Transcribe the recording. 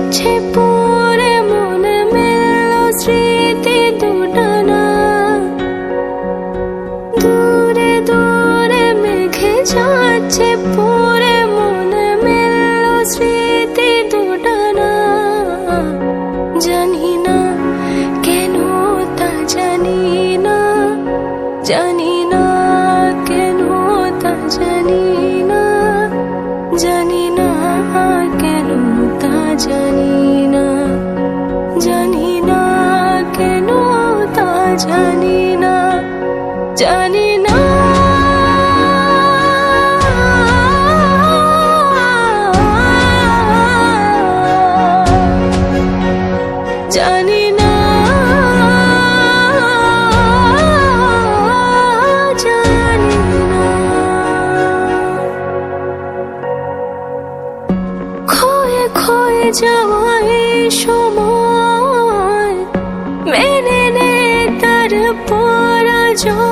ইচ্ছে পরে মনে মেলল স্মৃতি দুটানা। দূরে দূরে মেঘে যাচ্ছে পরে মনে মেলল স্মৃতি দুটানা। জানি না কেন তা জানি না, জানি না কেন তা জানি না, জানি না কেন তা জানি না, জানি না কেন তা জানি না, জানি না। জানি না, জানি না। খয়ে খয়ে যাওয়া এই সময় মেনে নে তার পরাজয়।